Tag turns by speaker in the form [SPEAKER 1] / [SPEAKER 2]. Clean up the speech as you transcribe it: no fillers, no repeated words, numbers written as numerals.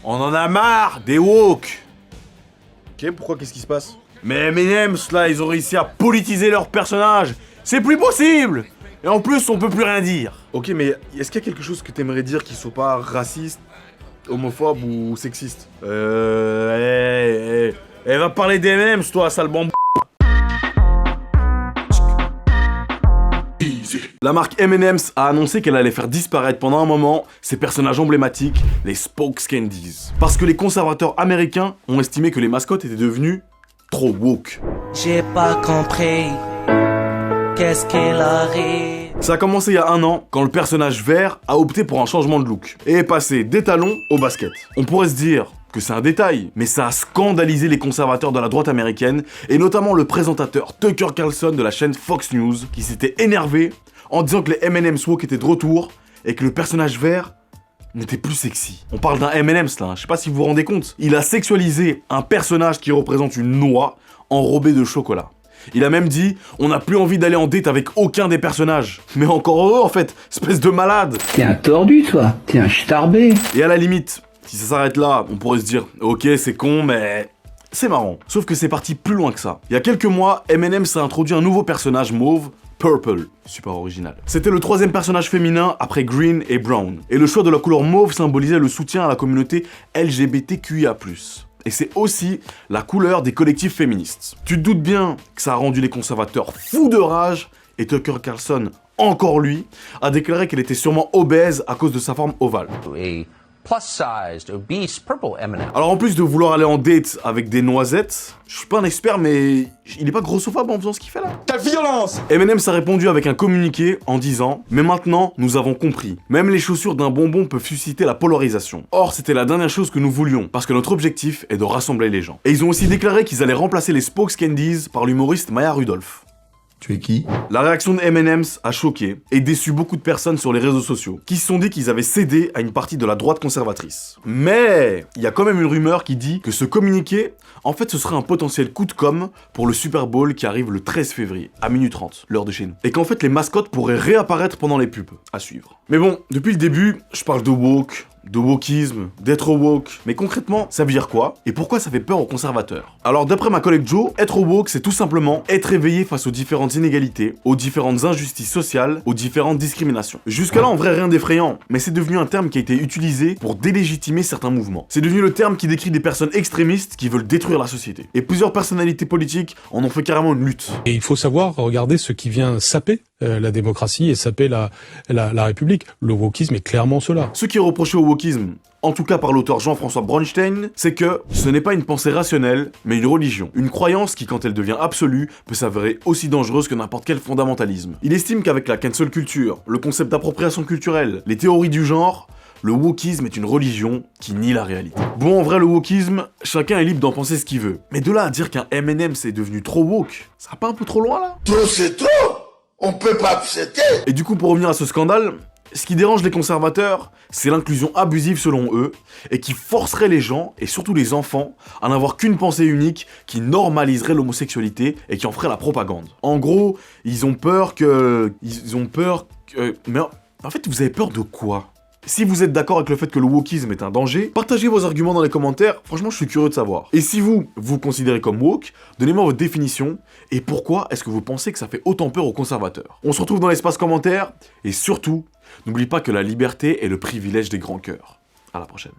[SPEAKER 1] On en a marre des woke.
[SPEAKER 2] Ok, pourquoi, qu'est-ce qui se passe?
[SPEAKER 1] Mais M&M's, là, ils ont réussi à politiser leur personnage. C'est plus possible. Et en plus, on peut plus rien dire.
[SPEAKER 2] Ok, mais est-ce qu'il y a quelque chose que t'aimerais dire qui soit pas raciste, homophobe ou sexiste?
[SPEAKER 1] Va parler des M&M's, toi, sale bambou. La marque M&M's a annoncé qu'elle allait faire disparaître pendant un moment ses personnages emblématiques, les Spokes Candies. Parce que les conservateurs américains ont estimé que les mascottes étaient devenues trop woke.
[SPEAKER 3] J'ai pas compris. Qu'est-ce qu'il arrive?
[SPEAKER 1] Ça a commencé il y a 1 an, quand le personnage vert a opté pour un changement de look et est passé des talons au basket. On pourrait se dire que c'est un détail, mais ça a scandalisé les conservateurs de la droite américaine, et notamment le présentateur Tucker Carlson de la chaîne Fox News, qui s'était énervé en disant que les M&M's woke étaient de retour, et que le personnage vert n'était plus sexy. On parle d'un M&M's là, je sais pas si vous vous rendez compte. Il a sexualisé un personnage qui représente une noix enrobée de chocolat. Il a même dit « On n'a plus envie d'aller en date avec aucun des personnages. » Mais encore heureux en fait, espèce de malade.
[SPEAKER 4] T'es un tordu toi, t'es un starbé.
[SPEAKER 1] Et à la limite, si ça s'arrête là, on pourrait se dire « Ok, c'est con, mais c'est marrant. » Sauf que c'est parti plus loin que ça. Il y a quelques mois, M&M's a introduit un nouveau personnage mauve, Purple. Super original. C'était le 3e personnage féminin après Green et Brown. Et le choix de la couleur mauve symbolisait le soutien à la communauté LGBTQIA+. Et c'est aussi la couleur des collectifs féministes. Tu te doutes bien que ça a rendu les conservateurs fous de rage, et Tucker Carlson, encore lui, a déclaré qu'elle était sûrement obèse à cause de sa forme ovale.
[SPEAKER 5] Plus-sized, obese purple M&M.
[SPEAKER 1] Alors en plus de vouloir aller en date avec des noisettes, je suis pas un expert mais il est pas grossophobe en faisant ce qu'il fait là.
[SPEAKER 2] Ta violence!
[SPEAKER 1] M&M's a répondu avec un communiqué en disant « Mais maintenant, nous avons compris. Même les chaussures d'un bonbon peuvent susciter la polarisation. Or, c'était la dernière chose que nous voulions, parce que notre objectif est de rassembler les gens. » Et ils ont aussi déclaré qu'ils allaient remplacer les Spokes Candies par l'humoriste Maya Rudolph.
[SPEAKER 2] Tu es qui?
[SPEAKER 1] La réaction de M&M's a choqué et déçu beaucoup de personnes sur les réseaux sociaux, qui se sont dit qu'ils avaient cédé à une partie de la droite conservatrice. Mais il y a quand même une rumeur qui dit que ce communiqué, en fait, ce serait un potentiel coup de com' pour le Super Bowl qui arrive le 13 février, à minuit 30, l'heure de chez nous. Et qu'en fait, les mascottes pourraient réapparaître pendant les pubs, à suivre. Mais bon, depuis le début, je parle de woke, de wokisme, d'être woke, mais concrètement, ça veut dire quoi? Et pourquoi ça fait peur aux conservateurs? Alors d'après ma collègue Jo, être woke, c'est tout simplement être éveillé face aux différentes inégalités, aux différentes injustices sociales, aux différentes discriminations. Jusque-là, en vrai, rien d'effrayant, mais c'est devenu un terme qui a été utilisé pour délégitimer certains mouvements. C'est devenu le terme qui décrit des personnes extrémistes qui veulent détruire la société. Et plusieurs personnalités politiques en ont fait carrément une lutte.
[SPEAKER 6] Et il faut savoir regarder ce qui vient saper la démocratie et saper la République. Le wokisme est clairement cela.
[SPEAKER 1] Ce qui est reproché au wokisme, en tout cas par l'auteur Jean-François Bronstein, c'est que ce n'est pas une pensée rationnelle, mais une religion. Une croyance qui, quand elle devient absolue, peut s'avérer aussi dangereuse que n'importe quel fondamentalisme. Il estime qu'avec la cancel culture, le concept d'appropriation culturelle, les théories du genre, le wokisme est une religion qui nie la réalité. Bon, en vrai, le wokisme, chacun est libre d'en penser ce qu'il veut. Mais de là à dire qu'un M&M's est devenu trop woke, ça va pas un peu trop loin là?
[SPEAKER 7] Trop c'est trop! On peut pas accepter!
[SPEAKER 1] Et du coup, pour revenir à ce scandale, ce qui dérange les conservateurs, c'est l'inclusion abusive selon eux, et qui forcerait les gens, et surtout les enfants, à n'avoir qu'une pensée unique qui normaliserait l'homosexualité et qui en ferait la propagande. En gros, ils ont peur que... Mais en fait, vous avez peur de quoi? Si vous êtes d'accord avec le fait que le wokisme est un danger, partagez vos arguments dans les commentaires, franchement je suis curieux de savoir. Et si vous considérez comme woke, donnez-moi votre définition, et pourquoi est-ce que vous pensez que ça fait autant peur aux conservateurs? On se retrouve dans l'espace commentaire, et surtout, n'oublie pas que la liberté est le privilège des grands cœurs. À la prochaine.